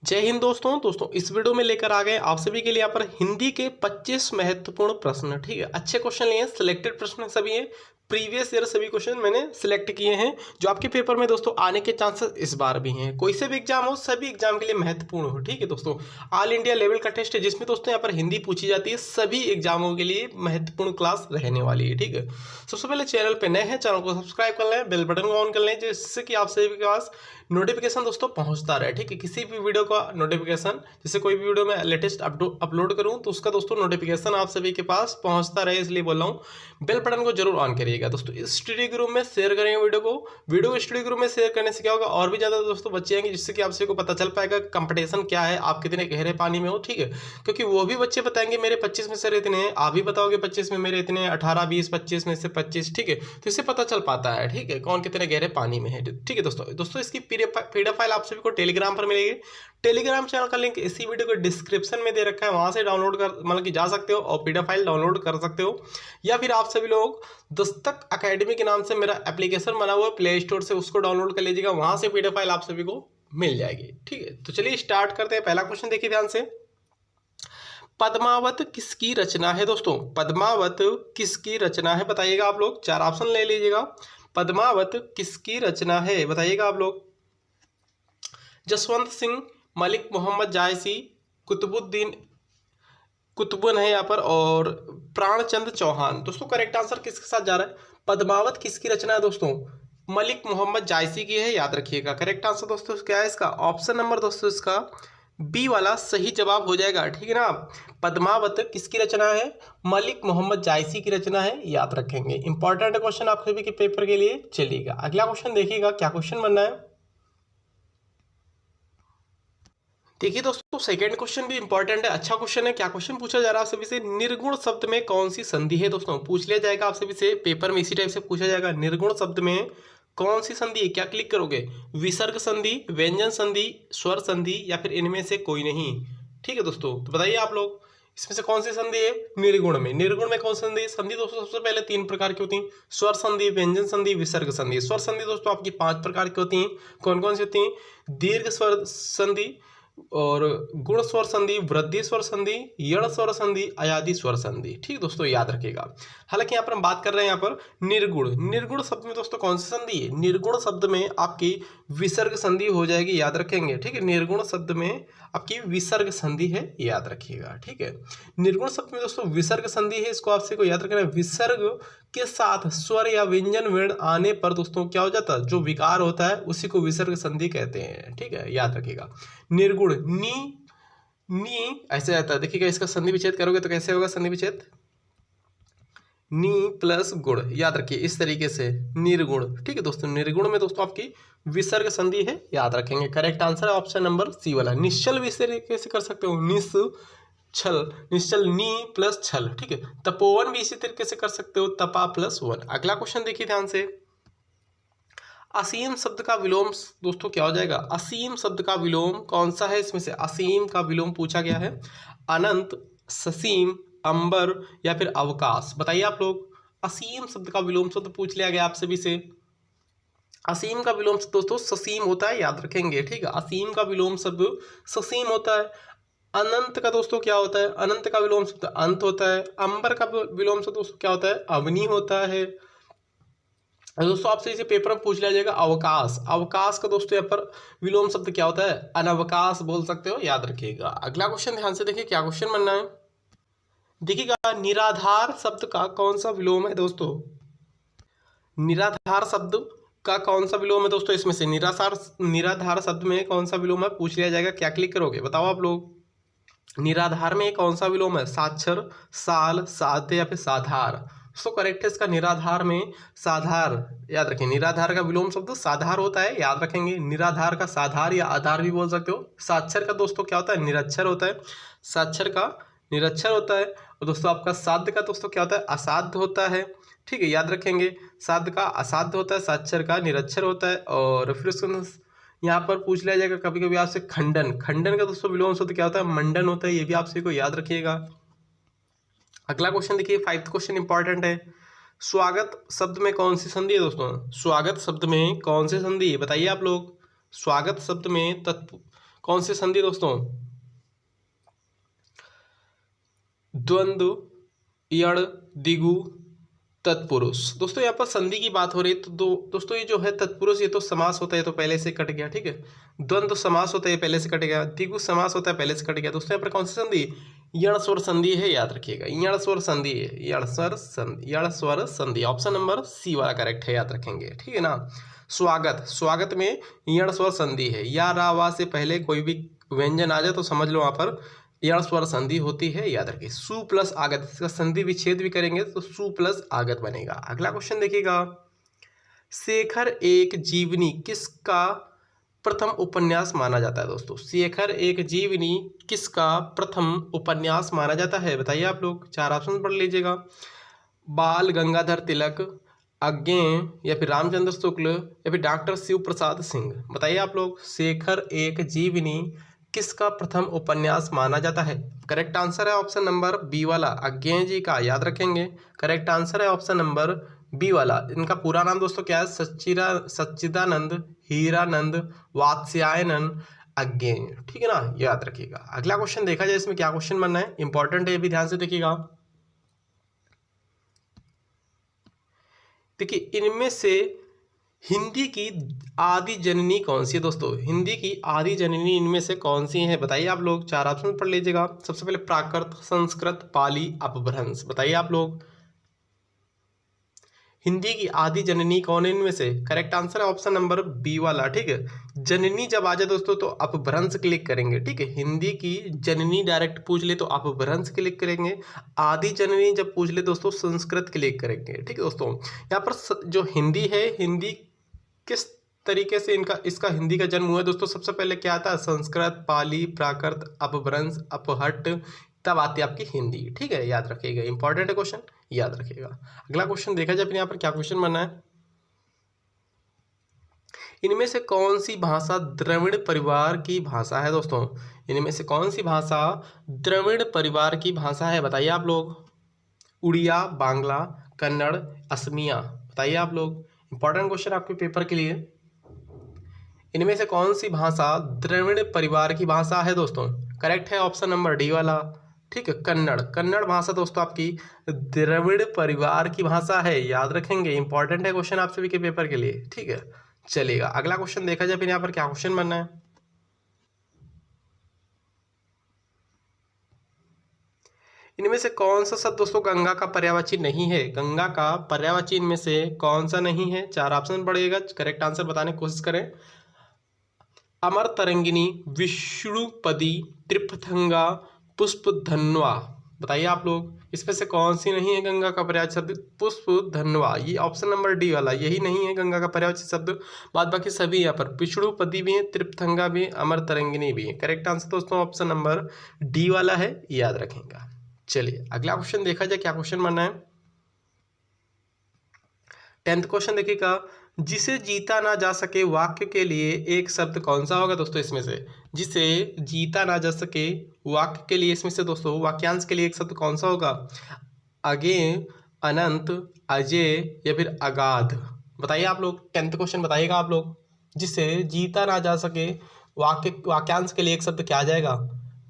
जय हिंद दोस्तों इस वीडियो में लेकर आ गए आप सभी के लिए यहाँ पर हिंदी के 25 महत्वपूर्ण प्रश्न। ठीक है, अच्छे क्वेश्चन लिए हैं, सिलेक्टेड प्रश्न सभी हैं, प्रीवियस ईयर सभी क्वेश्चन मैंने सिलेक्ट किए हैं जो आपके पेपर में दोस्तों आने के चांसेस इस बार भी हैं। कोई से भी एग्जाम हो, सभी एग्जाम के लिए महत्वपूर्ण हो। ठीक है दोस्तों, ऑल इंडिया लेवल का टेस्ट है जिसमें दोस्तों यहाँ पर हिंदी पूछी जाती है, सभी एग्जामों के लिए महत्वपूर्ण क्लास रहने वाली है। ठीक है, सबसे पहले चैनल पर नए हैं, चैनल को सब्सक्राइब कर लें, बेल बटन को ऑन कर लें जिससे कि आप सभी के पास नोटिफिकेशन दोस्तों पहुंचता रहे। ठीक है, किसी भी वीडियो का नोटिफिकेशन, जैसे कोई भी वीडियो में लेटेस्ट अपलोड करूं तो उसका दोस्तों नोटिफिकेशन आप सभी के पास पहुंचता रहे, इसलिए बोल रहा हूं बेल बटन को जरूर ऑन करिएगा। दोस्तों स्टडी ग्रुप में शेयर करेंगे वीडियो को स्टडी ग्रुप में शेयर करने से क्या होगा, और भी ज्यादा दोस्तों बच्चे आएंगे जिससे कि आप सभी को पता चल पाएगा कंपटीशन क्या है, आप कितने गहरे पानी में हो। ठीक है, क्योंकि वो भी बच्चे बताएंगे मेरे 25 में से इतने हैं, आप भी बताओगे 25 में मेरे इतने, 18 20 25 में से 25। ठीक है, तो इससे पता चल पाता है ठीक है कौन कितने गहरे पानी में है। ठीक है दोस्तों इसकी पीडीएफ फाइल आप सभी को टेलीग्राम पर मिलेगी। टेलीग्राम चैनल का लिंक इसी वीडियो के डिस्क्रिप्शन में दे रखा है, वहां से डाउनलोड कर मतलब कि जा सकते हो और पीडीएफ फाइल डाउनलोड कर सकते हो, या फिर आप सभी लोग दस्तक एकेडमी के नाम से मेरा एप्लीकेशन बना हुआ है प्ले स्टोर से, उसको डाउनलोड कर लीजिएगा, वहां से पीडीएफ फाइल आप सभी को मिल जाएगी। ठीक है, तो चलिए स्टार्ट करते हैं। पहला क्वेश्चन देखिए ध्यान से, पद्मावत किसकी रचना है दोस्तों? पद्मावत किसकी रचना है बताइएगा आप लोग, चार ऑप्शन ले लीजिएगा। पद्मावत किसकी रचना है बताइएगा आप लोग? जसवंत सिंह, मलिक मोहम्मद जायसी, कुतुबुद्दीन है यहाँ पर, और प्राणचंद चौहान। दोस्तों करेक्ट आंसर किसके साथ जा रहा है? पद्मावत किसकी रचना है दोस्तों? मलिक मोहम्मद जायसी की है, याद रखिएगा। करेक्ट आंसर दोस्तों क्या है इसका? ऑप्शन नंबर दोस्तों इसका बी वाला सही जवाब हो जाएगा। ठीक है ना, पद्मावत किसकी रचना है? मलिक मोहम्मद जायसी की रचना है, याद रखेंगे। इंपॉर्टेंट क्वेश्चन आप सभी के पेपर के लिए चलिएगा। अगला क्वेश्चन देखिएगा क्या क्वेश्चन बनना है। देखिए दोस्तों सेकंड क्वेश्चन भी इंपॉर्टेंट है, अच्छा क्वेश्चन है। क्या क्वेश्चन पूछा जा रहा है आप सभी से? निर्गुण शब्द में कौन सी संधि है दोस्तों? पूछ लिया जाएगा आप सभी से, पेपर में इसी टाइप से पूछा जाएगा। निर्गुण शब्द में कौन सी संधि है? क्या क्लिक करोगे? विसर्ग संधि, व्यंजन संधि, स्वर संधि, या फिर इनमें से कोई नहीं। ठीक है दोस्तों, तो बताइए आप लोग इसमें से कौन सी संधि है? निर्गुण में कौन सी संधि है? संधि दोस्तों सबसे पहले 3 प्रकार की होती हैं, स्वर संधि, व्यंजन संधि, विसर्ग संधि। स्वर संधि दोस्तों आपकी 5 प्रकार की होती हैं। कौन कौन सी होती हैं? दीर्घ स्वर संधि, और गुण स्वर संधि, वृद्धि स्वर संधि, यण स्वर संधि, अयादि स्वर संधि। ठीक दोस्तों याद रखिएगा। हालांकि यहाँ पर हम बात कर रहे हैं यहाँ पर निर्गुण शब्द में दोस्तों कौन सी संधि है? निर्गुण शब्द में आपकी विसर्ग संधि हो जाएगी, याद रखेंगे। ठीक है, निर्गुण शब्द में आपकी विसर्ग संधि है, याद रखिएगा। ठीक है, निर्गुण शब्द में दोस्तों विसर्ग संधि है, इसको आपसे को याद रखना है। विसर्ग के साथ स्वर या व्यंजन वर्ण आने पर दोस्तों क्या हो जाता है? जो विकार होता है उसी को विसर्ग संधि कहते हैं। ठीक है, याद रखिएगा। निर्गुण नी ऐसे आता है, देखिएगा इसका संधि विच्छेद करोगे तो कैसे होगा? संधि विच्छेद नी प्लस गुण, याद रखिए इस तरीके से निर्गुण। ठीक है दोस्तों, निर्गुण में दोस्तों आपकी विसर्ग संधि है, याद रखेंगे। करेक्ट आंसर है ऑप्शन नंबर सी वाला। निश्चल भी इस तरीके से कर सकते हो, निश्चल नी प्लस छल। ठीक है, तपोवन भी इसी तरीके से कर सकते हो, तपा प्लस वन। अगला क्वेश्चन देखिए ध्यान से, असीम शब्द का विलोम दोस्तों क्या हो जाएगा? असीम शब्द का विलोम कौन सा है? इसमें से असीम का विलोम पूछा गया है। अनंत, ससीम, अंबर, या फिर अवकाश। बताइए आप लोग, असीम शब्द का विलोम शब्द पूछ लिया गया आप सभी से। असीम का विलोम शब्द दोस्तों ससीम होता है, याद रखेंगे। ठीक है, असीम का विलोम शब्द ससीम होता है। अनंत का दोस्तों क्या होता है? अनंत का विलोम शब्द अंत होता है। अंबर का विलोम शब्द दोस्तों क्या होता है? अवनी होता है। दोस्तों आपसे इसे पेपर में पूछ लिया जाएगा अवकाश का दोस्तों यहाँ पर विलोम शब्द क्या होता है? अनवकाश बोल सकते हो, याद रखिएगा। अगला क्वेश्चन ध्यान से देखिए क्या क्वेश्चन बनना है। देखिएगा निराधार शब्द का कौन सा विलोम है दोस्तों? निराधार शब्द का कौन सा विलोम है दोस्तों? इसमें से निराधार शब्द में कौन सा विलोम है पूछ लिया जाएगा, क्या क्लिक करोगे बताओ आप लोग? निराधार में कौन सा विलोम है? साक्षर, साल, साध्य, या फिर साधार। सो करेक्ट है इसका निराधार में साधार, याद रखें। निराधार का विलोम शब्द साधार होता है, याद रखेंगे। निराधार का साधार या आधार भी बोल सकते हो। साक्षर का दोस्तों क्या होता है? निरक्षर होता है। साक्षर का निरक्षर होता है। और दोस्तों आपका साध्य का दोस्तों क्या होता है? असाध्य होता है। ठीक है, याद रखेंगे। साध्य का असाध्य होता है, साक्षर का निरक्षर होता है। और फिर उसको यहाँ पर पूछ लिया जाएगा कभी कभी आपसे खंडन का दोस्तों विलोम शब्द क्या होता है? मंडन होता है, ये भी आपसे को याद रखिएगा। अगला क्वेश्चन देखिए, 5th क्वेश्चन इंपॉर्टेंट है। स्वागत शब्द में कौन सी संधि है दोस्तों? स्वागत शब्द में कौन सी संधि है बताइए आप लोग? स्वागत शब्द में कौन सी संधि दोस्तों? द्वंद्व, यण, दिगु, तत्पुरुष। दोस्तों यहाँ पर संधि की बात हो रही है तो दोस्तों ये जो है तत्पुरुष, ये तो समास होता है तो पहले से कट गया, ठीक है। द्वंद्व समास होता है पहले से कट गया, दिगु समास होता है पहले से कट गया। दोस्तों यहाँ पर कौन सी संधि? यण स्वर संधि है, याद रखिएगा, यण स्वर संधि है, यण स्वर संधि। ऑप्शन नंबर सी वाला करेक्ट है, याद रखेंगे, ठीक है ना। स्वागत, स्वागत में यण स्वर संधि है, या रा वा से पहले कोई भी व्यंजन आ जाए तो समझ लो वहां पर यण स्वर संधि होती है, याद रखिए। सु प्लस आगत, इसका संधि विच्छेद भी करेंगे तो सु प्लस आगत बनेगा। अगला क्वेश्चन देखिएगा, शेखर एक जीवनी किसका प्रथम उपन्यास माना जाता है? दोस्तों शेखर एक जीवनी किसका प्रथम उपन्यास माना जाता है? बताइए आप लोग, चार ऑप्शन पढ़ लीजिएगा। बाल गंगाधर तिलक, अज्ञेय, या फिर रामचंद्र शुक्ल, या फिर डॉक्टर शिव प्रसाद सिंह। बताइए आप लोग, शेखर एक जीवनी किसका प्रथम उपन्यास माना जाता है? करेक्ट आंसर है ऑप्शन नंबर बी वाला, अज्ञेय जी का, याद रखेंगे। करेक्ट आंसर है ऑप्शन नंबर बी वाला। इनका पूरा नाम दोस्तों क्या है? सच्चिदानंद हीरानंद वात्स्यायन अज्ञेय, ठीक है ना, याद रखिएगा। अगला क्वेश्चन देखा जाए इसमें क्या क्वेश्चन बनना है, इंपॉर्टेंट है, ये भी ध्यान से देखिएगा। देखिए इनमें से हिंदी की आदि जननी कौन सी है? दोस्तों हिंदी की आदि जननी इनमें से कौन सी है? बताइए आप लोग, चार ऑप्शन पढ़ लीजिएगा। सबसे पहले प्राकृत, संस्कृत, पाली, अपभ्रंश। बताइए आप लोग, हिंदी की आदि जननी कौन है इनमें से? करेक्ट आंसर है ऑप्शन नंबर बी वाला, ठीक है। जननी जब आ जाए दोस्तों तो अपभ्रंश क्लिक करेंगे, ठीक है। हिंदी की जननी डायरेक्ट पूछ ले तो अपभ्रंश क्लिक करेंगे, आदि जननी जब पूछ ले दोस्तों संस्कृत क्लिक करेंगे, ठीक है दोस्तों। यहाँ पर जो हिंदी है, हिंदी किस तरीके से इसका हिंदी का जन्म हुआ है दोस्तों? सबसे पहले क्या आता है? संस्कृत, पाली, प्राकृत, अपभ्रंश, अपहट, तब आती है आपकी हिंदी, ठीक है, याद रखिएगा। इंपॉर्टेंट है क्वेश्चन, याद रखिएगा। अगला क्वेश्चन देखा जाए अपने यहाँ पर क्या क्वेश्चन बनना है, इनमें से कौन सी भाषा द्रविड़ परिवार की भाषा है? दोस्तों इनमें से कौन सी भाषा द्रविड़ परिवार की भाषा है? बताइए आप लोग, उड़िया, बांग्ला, कन्नड़, असमिया। बताइए आप लोग, इंपॉर्टेंट क्वेश्चन आपके पेपर के लिए। इनमें से कौन सी भाषा द्रविड़ परिवार की भाषा है? दोस्तों करेक्ट है ऑप्शन नंबर डी वाला, ठीक है, कन्नड़। कन्नड़ भाषा दोस्तों आपकी द्रविड़ परिवार की भाषा है, याद रखेंगे। इंपॉर्टेंट है क्वेश्चन आप सभी के पेपर के लिए, ठीक है, चलेगा। अगला क्वेश्चन देखा जाए फिर यहाँ पर क्या क्वेश्चन बनना है, इनमें से कौन सा शब्द दोस्तों गंगा का पर्यायवाची नहीं है? गंगा का पर्यायवाची इनमें से कौन सा नहीं है? चार ऑप्शन पड़ेगा, करेक्ट आंसर बताने की कोशिश करें। अमर तरंगिनी, विष्णुपदी, त्रिपथंगा, पुष्पधन्वा। बताइए आप लोग, इसमें से कौन सी नहीं है गंगा का पर्यायवाची शब्द? पुष्पधन्वा, ये ऑप्शन नंबर डी वाला, यही नहीं है गंगा का पर्यायवाची शब्द। बाद बाकी सभी यहाँ पर विष्णुपदी भी है, त्रिपथंगा भी, अमर तरंगिनी भी है। करेक्ट आंसर दोस्तों ऑप्शन नंबर डी वाला है, याद रखेंगे। चलिए अगला क्वेश्चन देखा जाए क्या क्वेश्चन बनना है। 10th क्वेश्चन देखिएगा, जिसे जीता ना जा सके वाक्य के लिए एक शब्द कौन सा होगा? दोस्तों इसमें से जिसे जीता ना जा सके वाक्य के लिए, इसमें से दोस्तों वाक्यांश के लिए एक शब्द कौन सा होगा? अगेय, अनंत, अजय, या फिर अगाध। बताइए आप लोग, 10th क्वेश्चन बताइएगा आप लोग, जिसे जीता ना जा सके वाक्यांश के लिए एक शब्द क्या आ जाएगा?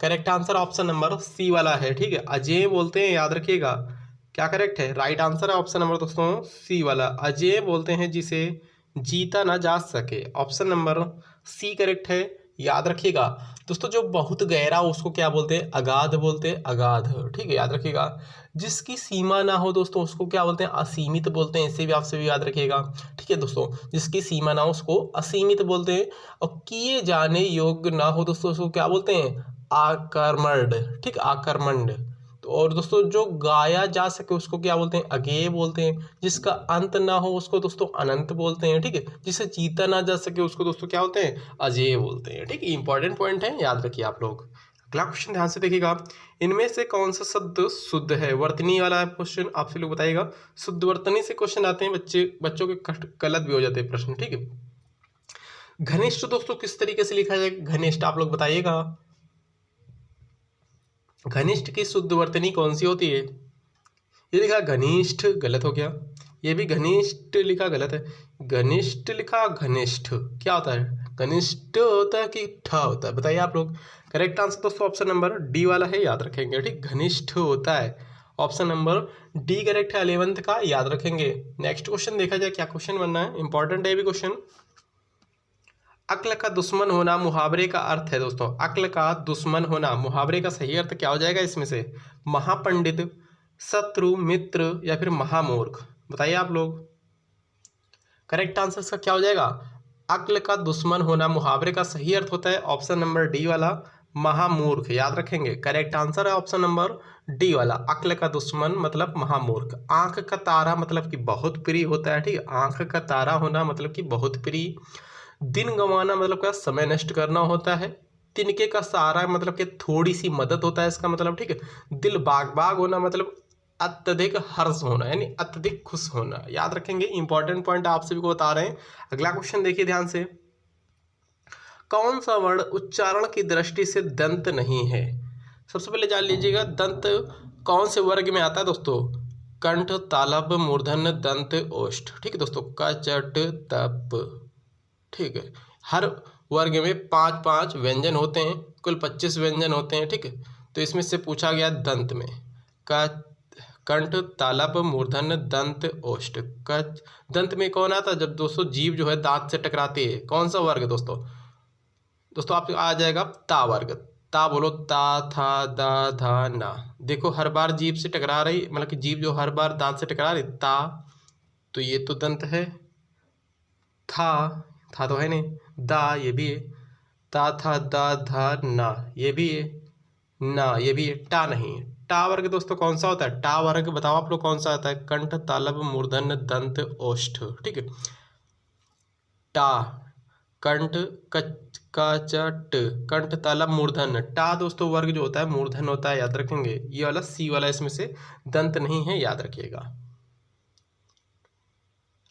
Correct answer option number C वाला है, ठीक है, अजय बोलते हैं, याद रखिएगा। क्या करेक्ट है? राइट आंसर है ऑप्शन नंबर दोस्तों सी वाला, अजय बोलते हैं जिसे जीता ना जा सके। ऑप्शन नंबर सी करेक्ट है, याद रखिएगा। दोस्तों जो बहुत गहरा उसको क्या बोलते हैं? अगाध बोलते हैं, अगाध, ठीक है, याद रखिएगा। जिसकी सीमा ना हो दोस्तों उसको क्या बोलते हैं? असीमित बोलते हैं, इसे भी आपसे भी याद रखिएगा, ठीक है दोस्तों। जिसकी सीमा ना हो उसको असीमित बोलते हैं, और किए जाने योग्य ना हो दोस्तों उसको क्या बोलते हैं? आकर्मण्ड, ठीक, आकर्मण्ड। तो और दोस्तों जो गाया जा सके उसको क्या बोलते हैं? अगेय बोलते हैं। जिसका अंत ना हो उसको दोस्तों अनंत बोलते हैं, ठीक है। जिसे जीता ना जा सके उसको दोस्तों क्या बोलते हैं? अजेय बोलते हैं, ठीक है। इंपॉर्टेंट पॉइंट है, याद रखिए आप लोग। अगला क्वेश्चन ध्यान से देखिएगा, इनमें से कौन सा शब्द शुद्ध है? वर्तनी वाला क्वेश्चन आपसे लोग बताइएगा। शुद्ध वर्तनी से क्वेश्चन आते हैं, बच्चों के गलत भी हो जाते हैं प्रश्न, ठीक है। घनिष्ठ दोस्तों किस तरीके से लिखा जाएगा? घनिष्ठ आप लोग बताइएगा, घनिष्ठ की शुद्ध वर्तनी कौन सी होती है? ये लिखा घनिष्ठ, गलत हो गया। ये भी घनिष्ठ लिखा, गलत है। घनिष्ठ लिखा, घनिष्ठ क्या होता है? घनिष्ठ होता है कि ठ होता है, बताइए आप लोग। करेक्ट आंसर दोस्तों ऑप्शन नंबर डी वाला है, याद रखेंगे। ठीक, घनिष्ठ होता है, ऑप्शन नंबर डी करेक्ट है 11th का, याद रखेंगे। नेक्स्ट क्वेश्चन देखा जाए, क्या क्वेश्चन बनना है, इंपॉर्टेंट है भी क्वेश्चन। अक्ल का दुश्मन होना मुहावरे का अर्थ है दोस्तों। अक्ल का दुश्मन होना मुहावरे का सही अर्थ क्या हो जाएगा इसमें से? महापंडित, शत्रु, मित्र या फिर महामूर्ख, बताइए आप लोग। करेक्ट आंसर इसका क्या हो जाएगा? अक्ल का दुश्मन होना मुहावरे का सही अर्थ होता है ऑप्शन नंबर डी वाला, महामूर्ख, याद रखेंगे। करेक्ट आंसर है ऑप्शन नंबर डी वाला, अक्ल का दुश्मन मतलब महामूर्ख। आंख का तारा मतलब कि बहुत प्रिय होता है, ठीक, आंख का तारा होना मतलब कि बहुत प्रिय। दिन गंवाना मतलब क्या? समय नष्ट करना होता है। तिनके का सहारा मतलब कि थोड़ी सी मदद होता है इसका मतलब, ठीक है। दिल बाग बाग होना मतलब अत्यधिक हर्ष होना, यानी अत्यधिक खुश होना, याद रखेंगे। इंपॉर्टेंट पॉइंट आप सभी को बता रहे हैं। अगला क्वेश्चन देखिए ध्यान से। कौन सा वर्ण उच्चारण की दृष्टि से दंत नहीं है? सबसे पहले जान लीजिएगा दंत कौन से वर्ग में आता है दोस्तों। कंठ, तालव्य, मूर्धन्य, दंत, ओष्ठ, ठीक है दोस्तों। क, च, ट, तप, ठीक है। हर वर्ग में 5-5 व्यंजन होते हैं, कुल 25 व्यंजन होते हैं, ठीक है। तो इसमें से पूछा गया दंत में का कंठ, तालव्य, मूर्धन्य, दंत, ओष्ठ। दंत में कौन आता है? जब दोस्तों जीभ जो है दांत से टकराती है। कौन सा वर्ग दोस्तों? दोस्तों आप आ जाएगा ता वर्ग। ता बोलो, ता, था, दा, धा, ना। देखो हर बार जीभ से टकरा रही, मतलब कि जीभ जो हर बार दांत से टकरा रही, ता, तो ये तो दंत है। था तो है नहीं। दा, ये भी है। ता, था, दा, धा, ना, ये भी है। ना, ये भी है। टा नहीं है। टा वर्ग दोस्तों कौन सा होता है? टा वर्ग बताओ आप लोग कौन सा आता है? कंठ, तालव्य, मूर्धन्य, दंत, ओष्ठ, ठीक है। टा, कंठ, ट, कंठ, तालव्य, मूर्धन्य। टा दोस्तों वर्ग जो होता है मूर्धन्य होता है, याद रखेंगे। ये वाला सी वाला इसमें से दंत नहीं है, याद रखिएगा।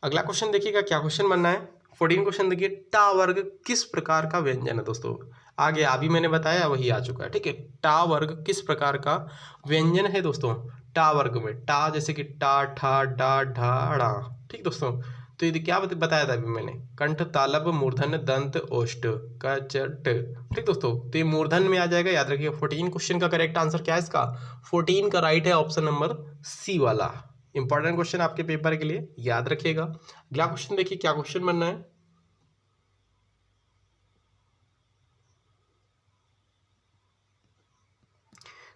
अगला क्वेश्चन देखिएगा, क्या क्वेश्चन बनना है। 14 क्वेश्चन देखिए। टा वर्ग किस प्रकार का व्यंजन है दोस्तों? आगे अभी मैंने बताया वही आ चुका है, ठीक है। टा वर्ग किस प्रकार का व्यंजन है दोस्तों? टा वर्ग में टा जैसे कि टा, ठा, डा, ढा, ड़ा, ठीक दोस्तों। तो ये क्या बताया था अभी मैंने? कंठ, तालव्य, मूर्धन्य, दंत, ओष्ठ, क, च, ट, ठीक दोस्तों। तो ये मूर्धन्य में आ जाएगा, याद रखिए। 14 क्वेश्चन का करेक्ट आंसर क्या है इसका? 14 का राइट है ऑप्शन नंबर सी वाला। इंपॉर्टेंट क्वेश्चन आपके पेपर के लिए, याद रखिएगा। अगला क्वेश्चन देखिए, क्या क्वेश्चन बनना है।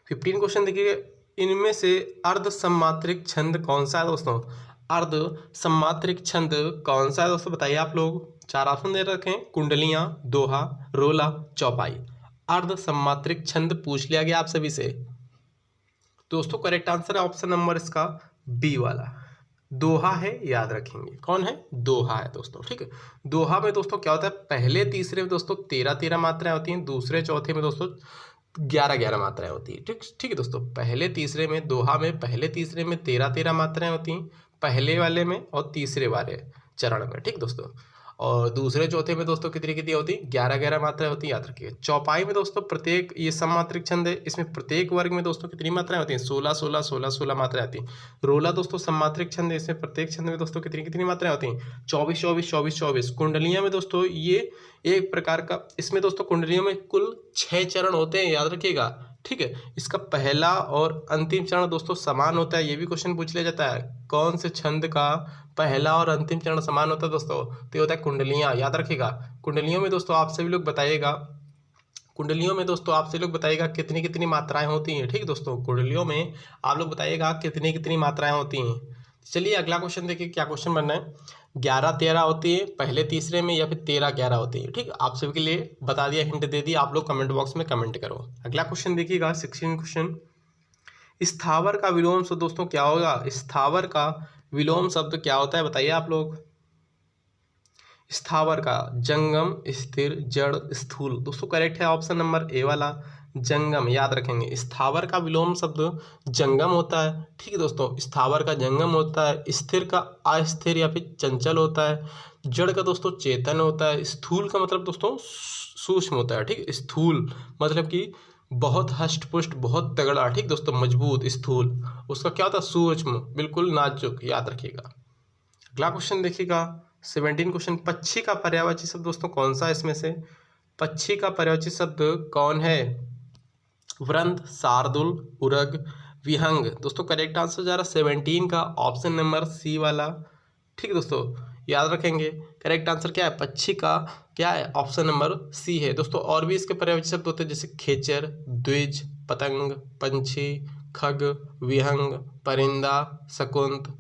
फिफ्टीन क्वेश्चन देखिए। इनमें से अर्ध सम्मात्रिक छंद कौन सा है दोस्तों? अर्ध सम्मात्रिक छंद कौन सा है दोस्तों, बताइए आप लोग। 4 ऑप्शन दे रखे हैं, कुंडलियां, दोहा, रोला, चौपाई। अर्ध सम्मात्रिक छंद पूछ लिया गया आप सभी से दोस्तों। करेक्ट आंसर है ऑप्शन नंबर इसका बी वाला, दोहा है, याद रखेंगे। कौन है? दोहा है दोस्तों, ठीक है। दोहा में दोस्तों क्या होता है? पहले तीसरे में दोस्तों 13-13 मात्राएं होती हैं, दूसरे चौथे में दोस्तों 11-11 मात्राएं होती है, ठीक है दोस्तों। पहले तीसरे में, दोहा में पहले तीसरे में 13-13 मात्राएं होती हैं, पहले वाले में और तीसरे वाले चरण में, ठीक दोस्तों। और दूसरे चौथे में दोस्तों कितनी कितनी होती है? 11-11 मात्राएं होती है, याद रखिए। चौपाई में दोस्तों प्रत्येक, ये सम्मात्रिक छंद है, इसमें प्रत्येक वर्ग में दोस्तों कितनी मात्राएं होती हैं? 16-16, 16-16 मात्राएं आती हैं। रोला दोस्तों सम्मात्रिक छंद है, इसमें प्रत्येक छंद में दोस्तों कितनी कितनी मात्राएं होती हैं? 24-24, 24-24। कुंडलियां में दोस्तों ये एक प्रकार का, इसमें दोस्तों कुंडलियों में कुल 6 चरण होते हैं, याद रखिएगा, ठीक है। इसका पहला और अंतिम चरण दोस्तों समान होता है, ये भी क्वेश्चन पूछ लिया जाता है। कौन से छंद का पहला और अंतिम चरण समान होता है दोस्तों? तो ये होता है कुंडलियां, याद रखिएगा। कुंडलियों में दोस्तों आप सभी लोग बताइएगा, कुंडलियों में दोस्तों आप सभी लोग बताइएगा कितनी कितनी मात्राएं होती हैं, ठीक दोस्तों। कुंडलियों में आप लोग बताइएगा कितनी कितनी मात्राएं होती हैं। चलिए अगला क्वेश्चन देखिए, क्या क्वेश्चन बनना है। 11-13 होती है पहले तीसरे में, या फिर 13-11 होती है, ठीक। आप सभी के लिए बता दिया, हिंट दे दिया, आप लोग कमेंट बॉक्स में कमेंट करो। अगला क्वेश्चन देखिएगा, 16 क्वेश्चन। स्थावर का विलोम शब्द दोस्तों क्या होगा? स्थावर का विलोम शब्द क्या होता है, बताइए आप लोग। स्थावर का जंगम, स्थिर, जड़, स्थूल, दोस्तों करेक्ट है ऑप्शन नंबर ए वाला, जंगम, याद रखेंगे। स्थावर का विलोम शब्द जंगम होता है, ठीक है दोस्तों। स्थावर का जंगम होता है, स्थिर का अस्थिर या फिर चंचल होता है, जड़ का दोस्तों चेतन होता है, स्थूल का मतलब दोस्तों सूक्ष्म होता है, ठीक। स्थूल मतलब कि बहुत हष्ट पुष्ट, बहुत तगड़ा, ठीक दोस्तों, मजबूत। स्थूल उसका क्या होता है? सूक्ष्म, बिल्कुल नाजुक, याद रखिएगा। अगला क्वेश्चन देखिएगा, 17 क्वेश्चन, पक्षी का पर्यायवाची शब्द दोस्तों कौन सा है इसमें से? पक्षी का पर्यायवाची शब्द कौन है? वृंद, शार्दुल, उरग, विहंग। दोस्तों करेक्ट आंसर जा रहा 17 का ऑप्शन नंबर सी वाला। ठीक है दोस्तों, याद रखेंगे करेक्ट आंसर क्या है? पक्षी का क्या है? ऑप्शन नंबर सी है दोस्तों। और भी इसके पर्यायवाची शब्द होते हैं जैसे खेचर, द्विज, पतंग, पंछी, खग, विहंग, परिंदा, शकुंत,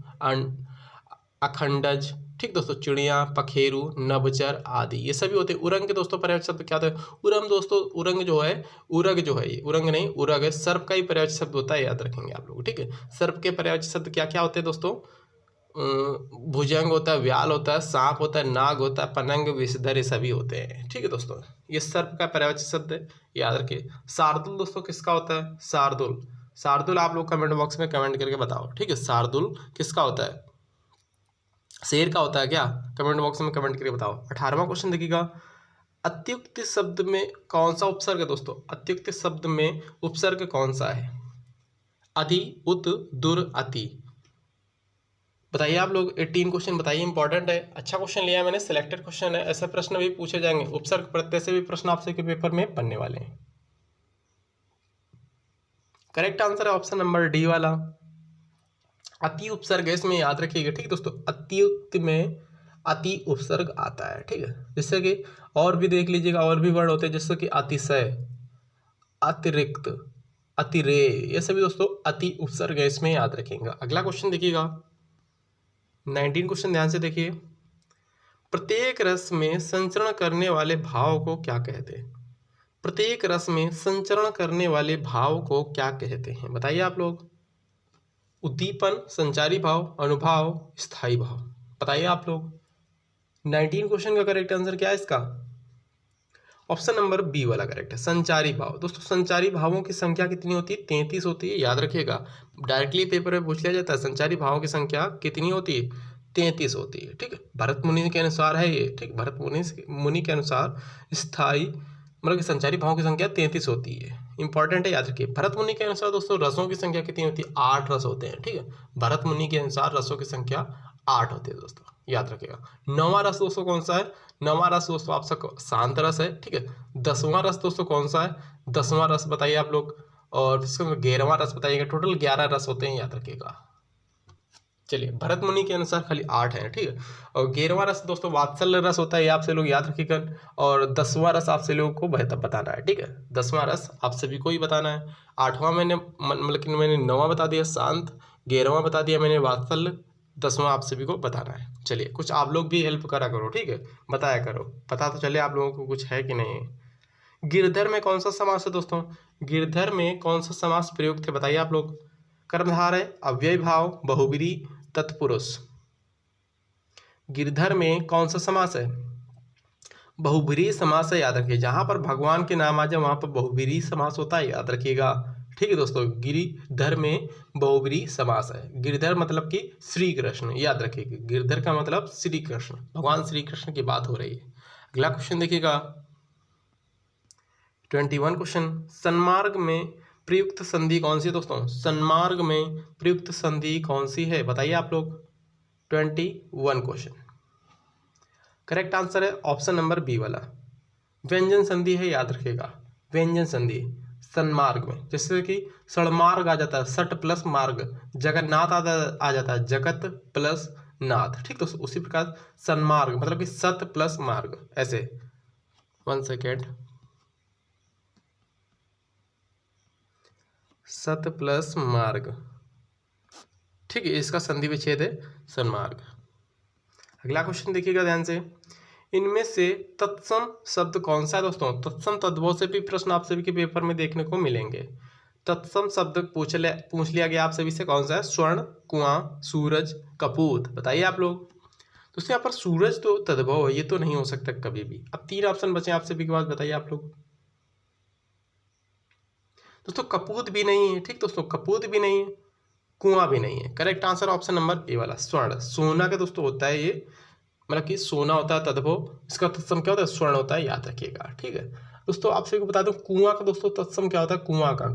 अखंडज। ठीक दोस्तों, चिड़िया, पखेरु, नभचर आदि ये सभी होते हैं। उरंग के दोस्तों पर्यायवाची शब्द क्या होता है? उरम दोस्तों, उरंग जो है, उरग जो है, ये उरंग नहीं उरग है, सर्प का ही पर्यायवाची शब्द होता है, याद रखेंगे आप लोग। ठीक है, सर्प के पर्यायवाची शब्द क्या क्या होते हैं दोस्तों? भुजंग होता है, व्याल होता है, सांप होता है, नाग होता है, पनंग, विषधर, ये सभी होते हैं। ठीक है दोस्तों, ये सर्प का पर्यायवाची शब्द है, याद रखिए। शार्दुल दोस्तों किसका होता है? शार्दुल, शार्दुल आप लोग कमेंट बॉक्स में कमेंट करके बताओ। ठीक है, शार्दुल किसका होता है? शेर का होता है क्या? कमेंट बॉक्स में कमेंट करके बताओ। 18वां क्वेश्चन देखिएगा, अत्युक्त शब्द में कौन सा उपसर्ग है दोस्तों? अत्युक्त शब्द में उपसर्ग कौन सा है? अधि, उत, दुर, अति। बताइए आप लोग। 18 क्वेश्चन बताइए, इंपॉर्टेंट है, अच्छा क्वेश्चन लिया है मैंने, सिलेक्टेड क्वेश्चन है, ऐसे प्रश्न भी पूछे जाएंगे, उपसर्ग प्रत्यय से भी प्रश्न आपसे के पेपर में बनने वाले हैं। करेक्ट आंसर है ऑप्शन नंबर डी वाला, अति उपसर्ग है इसमें, याद रखिएगा। ठीक है दोस्तों, अत्युक्त में अति उपसर्ग आता है। ठीक है, जैसे कि और भी देख लीजिएगा, और भी वर्ड होते हैं जैसे कि अतिशय, अतिरिक्त, अतिरेय, ये सभी दोस्तों अति उपसर्ग है इसमें, याद रखिएगा। अगला क्वेश्चन देखिएगा, 19 क्वेश्चन ध्यान से देखिए, प्रत्येक रस में संचरण करने वाले भाव को क्या कहते हैं? प्रत्येक रस में संचरण करने वाले भाव को क्या कहते हैं? बताइए आप लोग। उद्दीपन, संचारी भाव, अनुभाव, स्थायी भाव। बताइए आप लोग। 19 क्वेश्चन का करेक्ट आंसर क्या है इसका? ऑप्शन नंबर बी वाला करेक्ट है, संचारी भाव। दोस्तों संचारी भावों की संख्या कितनी होती है? 33 होती है, याद रखिएगा, डायरेक्टली पेपर में पूछ लिया जाता है। संचारी भावों की संख्या कितनी होती है? 33 होती है। ठीक है, भरत मुनि के अनुसार है ये। ठीक, भरत मुनि के अनुसार स्थायी मतलब कि संचारी भावों की संख्या 33 होती है, इंपॉर्टेंट है, याद रखिए। भरत मुनि के अनुसार दोस्तों रसों की संख्या कितनी होती है? 8 रस होते हैं। ठीक है, भरत मुनि के अनुसार रसों की संख्या 8 होती है दोस्तों, याद रखिएगा। 9वां रस दोस्तों कौन सा है? 9वां रस दोस्तों आप सबको शांत रस है। ठीक है, 10वां रस दोस्तों कौन सा है? 10वां रस बताइए आप लोग। और 11वां रस बताइएगा। टोटल 11 रस होते हैं, याद रखिएगा। चलिए, भरत मुनि के अनुसार खाली 8 है। ठीक है, और 11वां रस दोस्तों वात्सल्य रस होता है, ये आपसे लोग याद रखिएगा। और 10वां रस आपसे लोगों को बेहतर बताना है। ठीक है, 10वां रस आप सभी को ही बताना है। 8वां मैंने मतलब कि मैंने 9वां बता दिया शांत, 11वां बता दिया मैंने वात्सल्य, 10वां आप सभी को बताना है। चलिए, कुछ आप लोग भी हेल्प करा करो। ठीक है, बताया करो, पता तो चले आप लोगों को कुछ है कि नहीं। गिरधर में कौन सा समास है दोस्तों? गिरधर में कौन सा समास प्रयुक्त है? बताइए आप लोग। कर्मधार है, अव्यय भाव, बहुब्रीहि, तत्पुरुष। गिरधर में कौन सा समास है? बहुब्रीहि समास है, याद रखिए। जहां पर भगवान के नाम आ जाए वहां पर बहुब्रीहि समास होता है, याद रखिएगा। ठीक है दोस्तों, गिरिधर में बहुब्रीहि समास है। गिरधर मतलब कि श्री कृष्ण, याद रखिएगा। गिरधर का मतलब श्री कृष्ण, भगवान श्री कृष्ण की बात हो रही है। अगला क्वेश्चन देखिएगा, 21 क्वेश्चन, सन्मार्ग में प्रयुक्त संधि कौन सी है दोस्तों? सन्मार्ग में प्रयुक्त संधि कौन सी है? बताइए आप लोग। 21 क्वेश्चन, करेक्ट आंसर है ऑप्शन नंबर बी वाला, व्यंजन संधि है, याद रखिएगा। व्यंजन संधि सन्मार्ग में, जैसे कि सड़मार्ग आ जाता है, सट प्लस मार्ग, जगन्नाथ आ जाता है, जगत प्लस नाथ। ठीक, तो उसी प्रकार सन्मार्ग मतलब कि सत प्लस मार्ग, ऐसे। 1 सेकेंड, सत प्लस मार्ग। ठीक है, इसका संधि विच्छेद है सन्मार्ग। अगला क्वेश्चन देखिएगा ध्यान से, इनमें से तत्सम शब्द कौन सा है दोस्तों? तत्सम तद्भव से भी प्रश्न आप सभी के पेपर में देखने को मिलेंगे। तत्सम शब्द पूछ लिया गया आप सभी से, कौन सा है? स्वर्ण, कुआं, सूरज, कपूत। बताइए आप लोग। दोस्तों यहाँ पर सूरज तो तद्भव है, ये तो नहीं हो सकता कभी भी। अब 3 ऑप्शन बचे आप सभी के पास, बताइए आप लोग। दोस्तों कपूत भी नहीं है। ठीक दोस्तों, कपूत भी नहीं है, कुआं भी नहीं है। Correct answer option number A वाला, स्वर्ण। सोना का दोस्तों होता है ये, मतलब कि सोना होता है तद्भव, इसका तत्सम क्या होता है? स्वर्ण होता है, याद रखिएगा। ठीक है, दोस्तों आप सभी को बता दूं कुआं का दोस्तों तत्सम क्या होता है,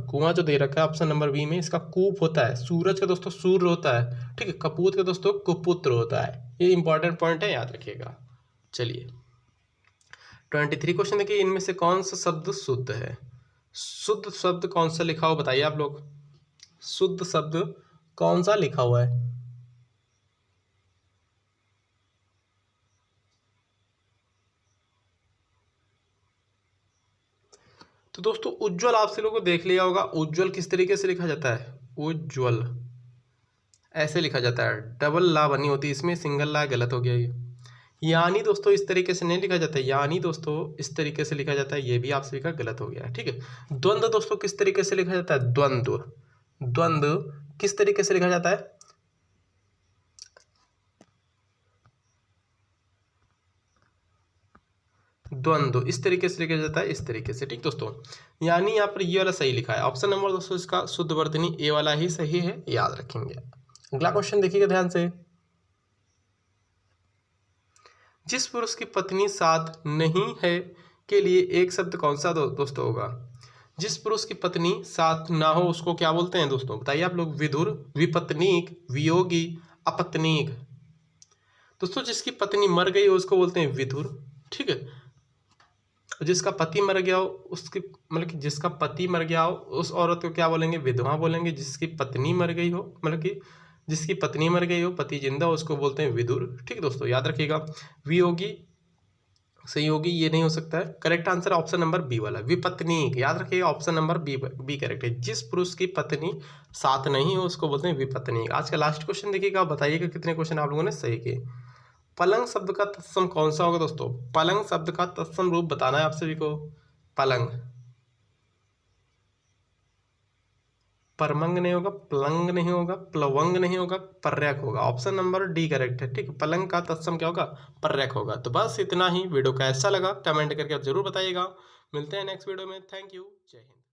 कुआं जो दे रखा है ऑप्शन नंबर बी में, इसका कूप होता है। सूरज का दोस्तों सूर्य होता है, ठीक है। कपूत का दोस्तों कुपुत्र होता है। ये इंपॉर्टेंट पॉइंट है, याद रखिएगा। चलिए 23 क्वेश्चन देखिए, इनमें से कौन सा शब्द शुद्ध है? शुद्ध शब्द कौन सा लिखा हो बताइए आप लोग, शुद्ध शब्द कौन सा लिखा हुआ है? तो दोस्तों उज्ज्वल आप सभी लोगों को देख लिया होगा। उज्ज्वल किस तरीके से लिखा जाता है? उज्ज्वल ऐसे लिखा जाता है, डबल ला बनी होती है इसमें, सिंगल ला गलत हो गया ये। यानी दोस्तों इस तरीके से नहीं लिखा जाता है, यानी दोस्तों इस तरीके से लिखा जाता है, ये भी आप सभी का गलत हो गया है, ठीक है। द्वंद्व दोस्तों किस तरीके से लिखा जाता है? द्वंद्व, द्वंद्व किस तरीके से लिखा जाता है? द्वंद्व इस तरीके से लिखा जाता है, इस तरीके से, ठीक दोस्तों। यानी यहाँ पर ये वाला सही लिखा है। ऑप्शन नंबर दोस्तों इसका शुद्ध वर्तनी ए वाला ही सही है, याद रखेंगे। अगला क्वेश्चन देखिएगा ध्यान से। जिस पुरुष की पत्नी साथ नहीं है के लिए एक शब्द कौन सा दोस्तों होगा? जिस पुरुष की पत्नी साथ ना हो उसको क्या बोलते हैं दोस्तों, बताइए आप लोग। विधुर, विपत्नीक, वियोगी, अपत्नीक। दोस्तों जिसकी पत्नी मर गई हो उसको बोलते हैं विधुर, ठीक है। जिसका पति मर गया हो उसकी, मतलब कि जिसका पति मर गया हो उस औरत को क्या बोलेंगे? विधवा बोलेंगे। जिसकी पत्नी मर गई हो, मतलब कि जिसकी पत्नी मर गई हो, पति जिंदा हो, उसको बोलते हैं विदुर, ठीक है दोस्तों, याद रखिएगा। वियोगी, संयोगी ये नहीं हो सकता है। Correct answer option number B वाला, विपत्नीक, याद रखिएगा। ऑप्शन नंबर बी करेक्ट है। जिस पुरुष की पत्नी साथ नहीं हो उसको बोलते हैं विपत्नीक। आज का लास्ट क्वेश्चन देखिएगा, बताइएगा कितने क्वेश्चन आप लोगों ने सही किए। पलंग शब्द का तत्सम कौन सा होगा दोस्तों? पलंग शब्द का तत्सम रूप बताना है आप सभी को। पलंग, परमंग नहीं होगा, प्लंग नहीं होगा, प्लवंग नहीं होगा, पर्यक होगा। ऑप्शन नंबर डी करेक्ट है, ठीक। पलंग का तत्सम क्या होगा? पर्यक होगा। तो बस इतना ही। वीडियो कैसा लगा कमेंट करके जरूर बताइएगा। मिलते हैं नेक्स्ट वीडियो में। थैंक यू, जय हिंद।